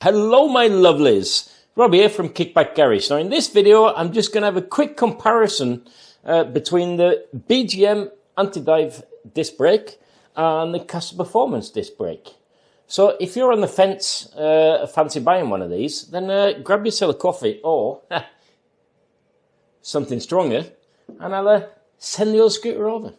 Hello my lovelies, Rob here from Kickback Garage. Now in this video I'm just going to have a quick comparison between the BGM anti-dive disc brake and the Casa Performance disc brake. So if you're on the fence, fancy buying one of these, then grab yourself a coffee or something stronger and I'll send the old scooter over.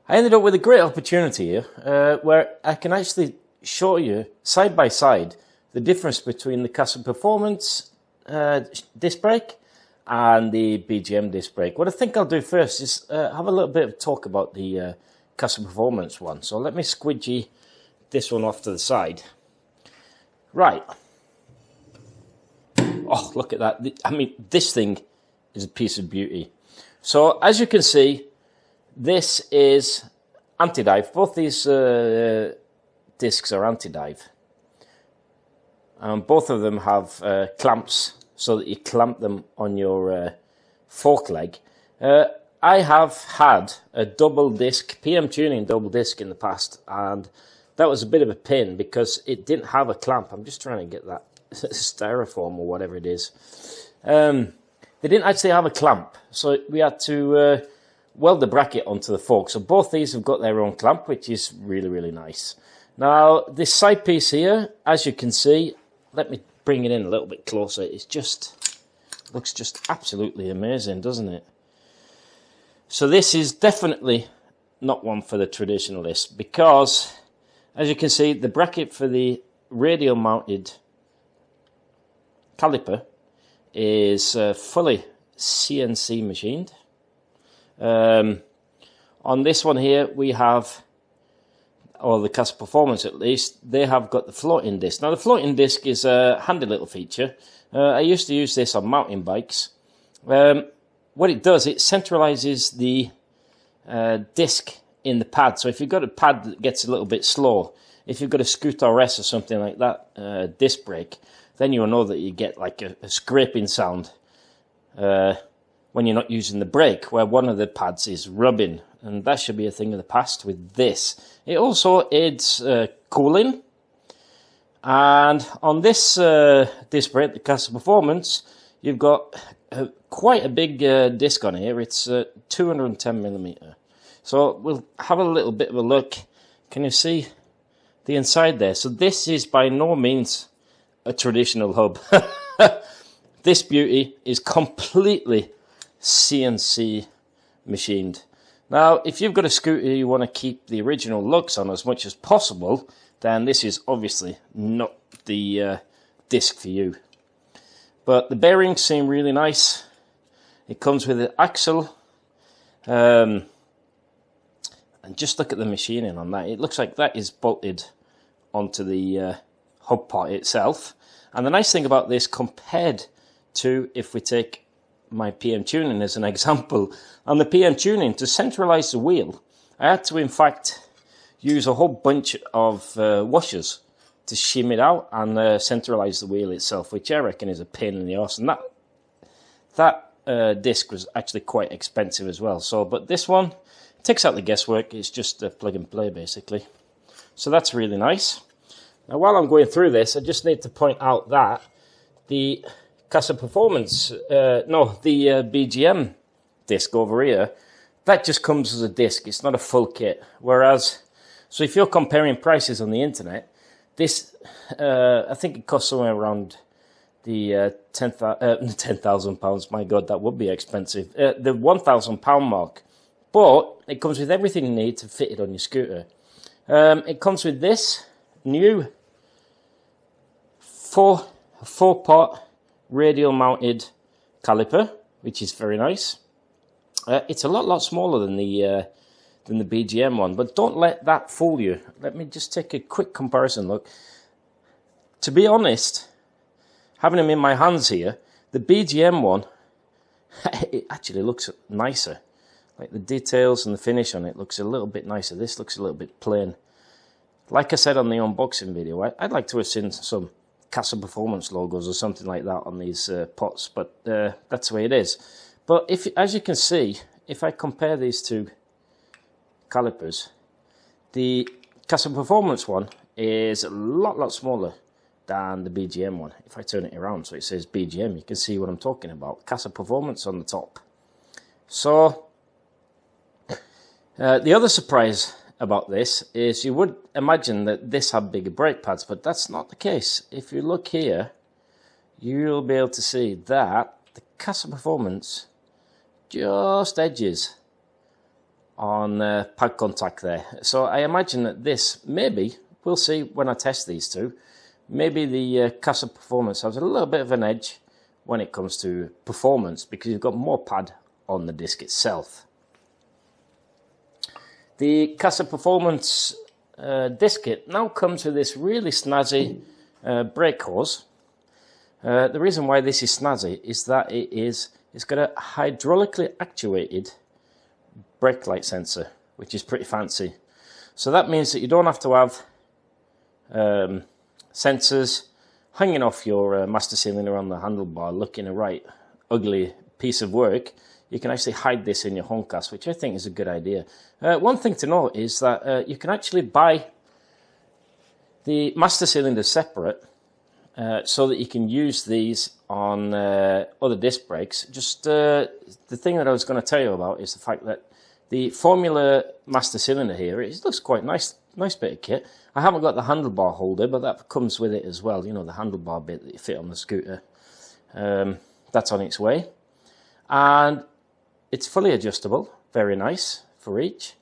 I ended up with a great opportunity here where I can actually show you side by side the difference between the Casa Performance disc brake and the BGM disc brake. What I think I'll do first is have a little bit of talk about the Casa Performance one. So let me squidgy this one off to the side. Right. Oh, look at that. I mean, this thing is a piece of beauty. So as you can see, this is anti-dive. Both these discs are anti-dive. Both of them have clamps so that you clamp them on your fork leg. I have had a double disc, PM tuning double disc in the past, and that was a bit of a pain because it didn't have a clamp. I'm just trying to get that styrofoam or whatever it is. They didn't actually have a clamp, so we had to weld the bracket onto the fork. So both these have got their own clamp, which is really, really nice. Now, this side piece here, as you can see, let me bring it in a little bit closer. It's just, looks just absolutely amazing, doesn't it? So this is definitely not one for the traditionalist because, as you can see, the bracket for the radial mounted caliper is fully CNC machined. On this one here we have, or the Casa Performance at least, they have got the floating disc. Now the floating disc is a handy little feature. I used to use this on mountain bikes. What it does, it centralizes the disc in the pad. So if you've got a pad that gets a little bit slow, if you've got a Scooter S or something like that disc brake, then you'll know that you get like a scraping sound when you're not using the brake, where one of the pads is rubbing, and that should be a thing of the past with this. It also aids cooling, and on this disc brake, the Casa Performance, you've got quite a big disc on here. It's 210mm. So we'll have a little bit of a look. Can you see the inside there? So this is by no means a traditional hub. This beauty is completely CNC machined. Now, if you've got a scooter you want to keep the original looks on as much as possible, then this is obviously not the disc for you. But the bearings seem really nice. It comes with an axle. And just look at the machining on that. It looks like that is bolted onto the hub part itself. And the nice thing about this, compared to if we take my PM tuning as an example, on the PM tuning, to centralize the wheel, I had to in fact use a whole bunch of washers to shim it out and centralize the wheel itself, which I reckon is a pain in the arse. And that disc was actually quite expensive as well. So, but this one takes out the guesswork. It's just a plug and play basically. So that's really nice. Now, while I'm going through this, I just need to point out that the Casa Performance, the BGM disc over here, that just comes as a disc. It's not a full kit. Whereas, so if you're comparing prices on the internet, this, I think it costs somewhere around the £10,000. My God, that would be expensive. The £1,000 mark. But it comes with everything you need to fit it on your scooter. It comes with this new four-part radial mounted caliper, which is very nice. It's a lot smaller than the BGM one, but don't let that fool you. Let me just take a quick comparison look. To be honest, having them in my hands here, the BGM one, it actually looks nicer. Like the details and the finish on it looks a little bit nicer. This looks a little bit plain. Like I said on the unboxing video, I'd like to have seen some Casa Performance logos or something like that on these pots, but that's the way it is. But if, as you can see, if I compare these two calipers, the Casa Performance one is a lot smaller than the BGM one. If I turn it around so it says BGM, you can see what I'm talking about. Casa Performance on the top. So the other surprise about this is you would imagine that this had bigger brake pads, but that's not the case. If you look here, you'll be able to see that the Casa Performance just edges on pad contact there. So I imagine that this, maybe, we'll see when I test these two, maybe the Casa Performance has a little bit of an edge when it comes to performance because you've got more pad on the disc itself. The Casa Performance disc kit now comes with this really snazzy brake hose. The reason why this is snazzy is that it's got a hydraulically actuated brake light sensor, which is pretty fancy. So that means that you don't have to have sensors hanging off your master cylinder on the handlebar looking a right ugly piece of work. You can actually hide this in your home cast, which I think is a good idea. One thing to note is that you can actually buy the master cylinder separate so that you can use these on other disc brakes. Just the thing that I was going to tell you about is the fact that the Formula master cylinder here, it looks quite nice bit of kit. I haven't got the handlebar holder, but that comes with it as well. You know, the handlebar bit that you fit on the scooter. That's on its way. And it's fully adjustable, very nice for each.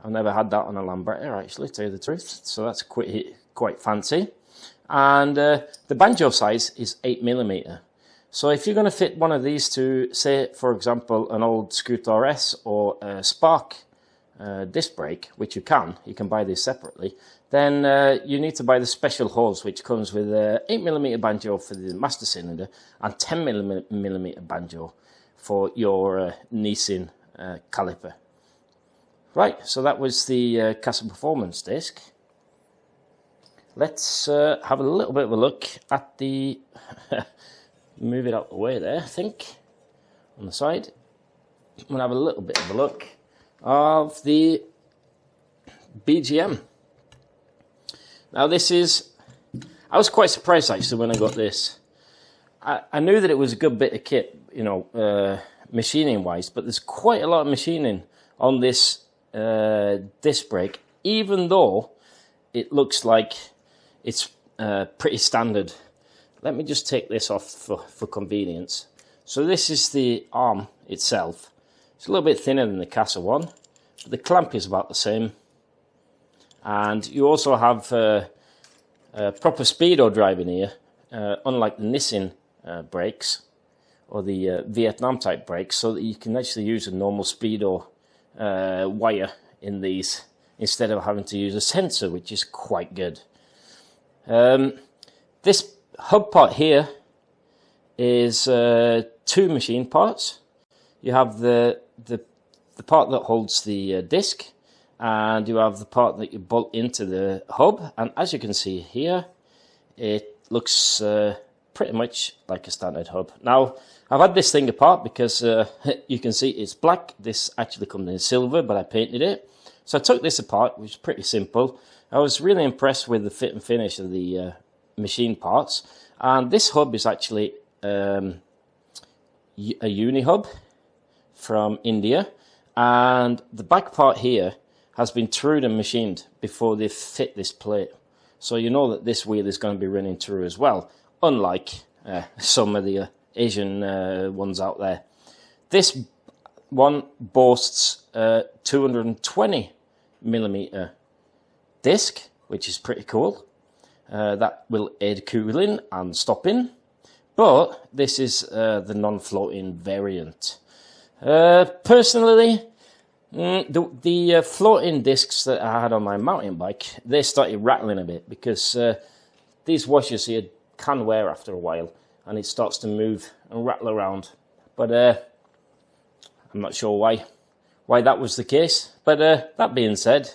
I've never had that on a lambretta, actually, to tell you the truth. So that's quite fancy. And the banjo size is 8mm. So if you're going to fit one of these to, say, for example, an old Scooter S or a Spark disc brake, which you can buy these separately, then you need to buy the special hose, which comes with a 8mm banjo for the master cylinder and 10mm banjo for your Nissan caliper. Right, so that was the Casa Performance disc. Let's have a little bit of a look at the... move it out the way there, I think, on the side. I'm going to have a little bit of a look of the BGM. Now this is... I was quite surprised actually when I got this. I knew that it was a good bit of kit, you know, machining wise, but there's quite a lot of machining on this disc brake, even though it looks like it's pretty standard. Let me just take this off for convenience. So this is the arm itself. It's a little bit thinner than the Casa one, but the clamp is about the same. And you also have proper speedo driving here, unlike the Nissan brakes or the Vietnam type brakes, so that you can actually use a normal speedo wire in these instead of having to use a sensor, which is quite good. This hub part here is two machine parts. You have the part that holds the disc, and you have the part that you bolt into the hub. And as you can see here, it looks pretty much like a standard hub. Now, I've had this thing apart because you can see it's black. This actually comes in silver, but I painted it. So I took this apart, which is pretty simple. I was really impressed with the fit and finish of the machine parts. And this hub is actually a uni hub from India, and the back part here has been trued and machined before they fit this plate. So you know that this wheel is going to be running true as well, unlike some of the Asian ones out there. This one boasts 220mm disc, which is pretty cool. That will aid cooling and stopping, but this is the non-floating variant. Personally, the floating discs that I had on my mountain bike, they started rattling a bit because these washers here can wear after a while, and it starts to move and rattle around. But I'm not sure why that was the case. But that being said,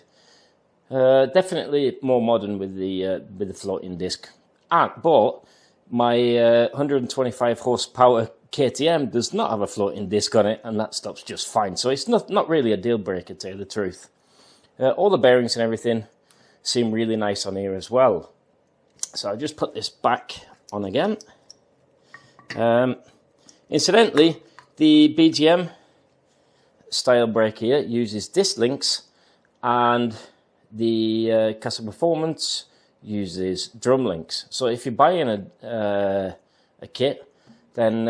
definitely more modern with the floating disc. But My 125 horsepower KTM does not have a floating disc on it, and that stops just fine. So it's not really a deal breaker, to tell you the truth. All the bearings and everything seem really nice on here as well. So I'll just put this back on again. Incidentally, the BGM style brake here uses disc links, and the Casa Performance uses drum links. So if you're buying a kit, then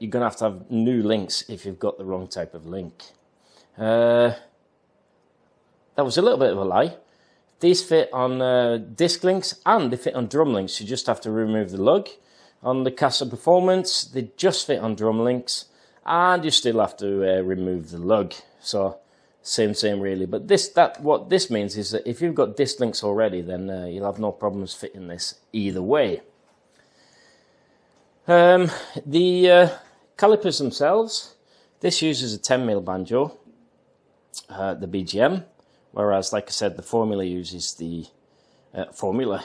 you're going to have new links if you've got the wrong type of link. That was a little bit of a lie. These fit on disc links and they fit on drum links. You just have to remove the lug. On the Casa Performance, they just fit on drum links, and you still have to remove the lug. So same really. But what this means is that if you've got disc links already, then you'll have no problems fitting this either way. The calipers themselves, this uses a 10mm banjo, the BGM, whereas, like I said, the Formula uses the Formula.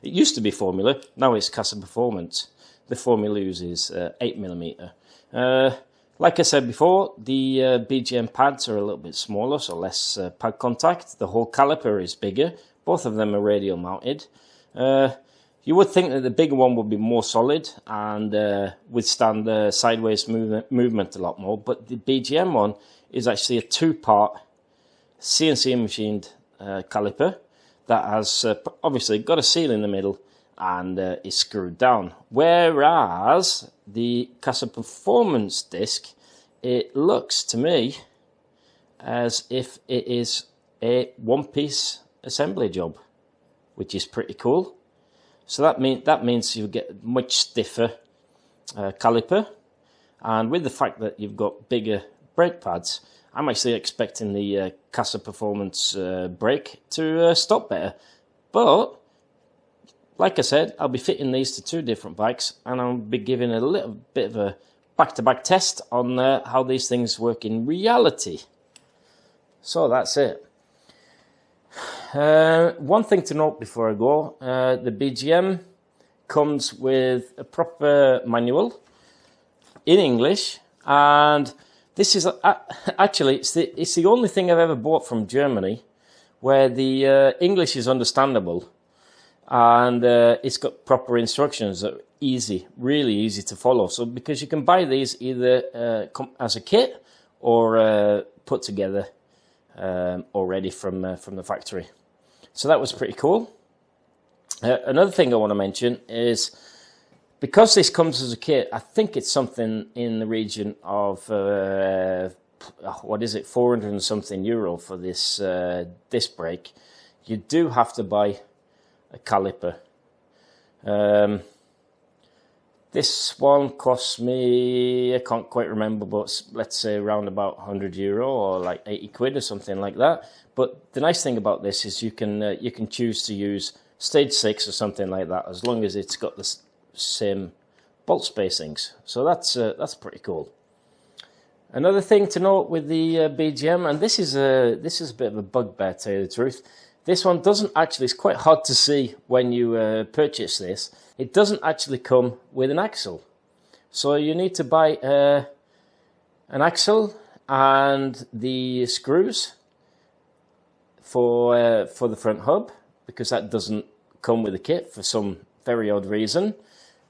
It used to be Formula, now it's Casa Performance. The Formula uses 8mm. Like I said before, the BGM pads are a little bit smaller, so less pad contact. The whole caliper is bigger. Both of them are radial mounted. You would think that the bigger one would be more solid and withstand the sideways movement a lot more, but the BGM one is actually a two-part CNC machined caliper that has obviously got a seal in the middle and is screwed down. Whereas the Casa Performance disc, it looks to me as if it is a one-piece assembly job, which is pretty cool. So that means you get much stiffer caliper, and with the fact that you've got bigger brake pads, I'm actually expecting the Casa Performance brake to stop better. But like I said, I'll be fitting these to two different bikes, and I'll be giving a little bit of a back-to-back test on how these things work in reality. So that's it. One thing to note before I go, the BGM comes with a proper manual in English, and this is actually it's the only thing I've ever bought from Germany where the English is understandable, and it's got proper instructions that are easy, really easy to follow. So because you can buy these either as a kit or put together already from the factory. So that was pretty cool. Another thing I want to mention is, because this comes as a kit, I think it's something in the region of, what is it, 400 and something euro for this disc brake. You do have to buy a caliper. This one cost me, I can't quite remember, but let's say around about 100 euro or like 80 quid or something like that. But the nice thing about this is you can choose to use stage 6 or something like that, as long as it's got the same bolt spacings. So that's pretty cool. Another thing to note with the BGM, and this is a bit of a bugbear, to tell you the truth. This one doesn't actually, it's quite hard to see when you purchase this. It doesn't actually come with an axle. So you need to buy an axle and the screws for the front hub, because that doesn't come with a kit for some very odd reason.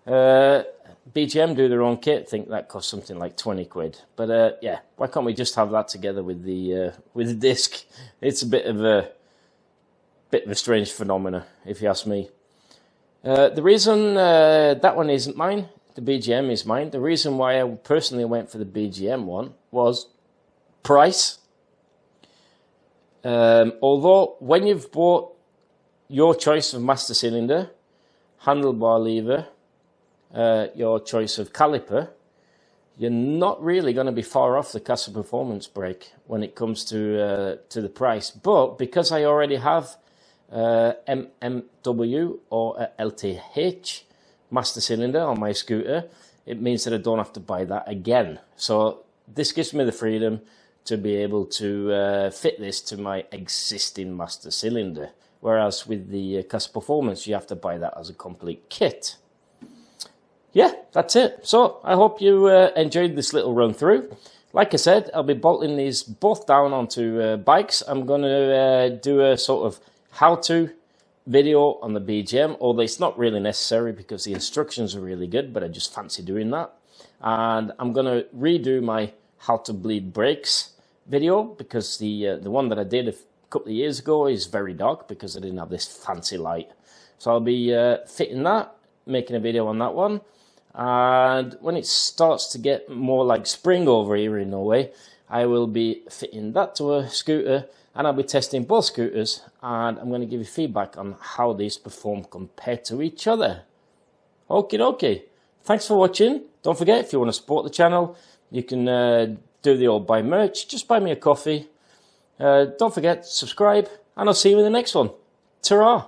BGM do their own kit. I think that costs something like 20 quid. But yeah, why can't we just have that together with the disc? It's a bit of a strange phenomena, if you ask me. The reason that one isn't mine, the BGM is mine. The reason why I personally went for the BGM one was price. Although when you've bought your choice of master cylinder, handlebar lever, your choice of caliper, you're not really going to be far off the Casa Performance brake when it comes to the price. But because I already have MMW or LTH master cylinder on my scooter, it means that I don't have to buy that again. So this gives me the freedom to be able to fit this to my existing master cylinder, whereas with the Casa Performance you have to buy that as a complete kit. that's it. So I hope you enjoyed this little run through. Like I said, I'll be bolting these both down onto bikes. I'm going to do a sort of how-to video on the BGM, although it's not really necessary because the instructions are really good, but I just fancy doing that. And I'm going to redo my how to bleed brakes video because the one that I did a couple of years ago is very dark because I didn't have this fancy light. So I'll be fitting that, making a video on that one. And when it starts to get more like spring over here in Norway, I will be fitting that to a scooter, and I'll be testing both scooters, and I'm going to give you feedback on how these perform compared to each other. Okie dokie. Thanks for watching. Don't forget, if you want to support the channel, you can do the old buy merch. Just buy me a coffee. Don't forget, subscribe, and I'll see you in the next one. Ta-ra!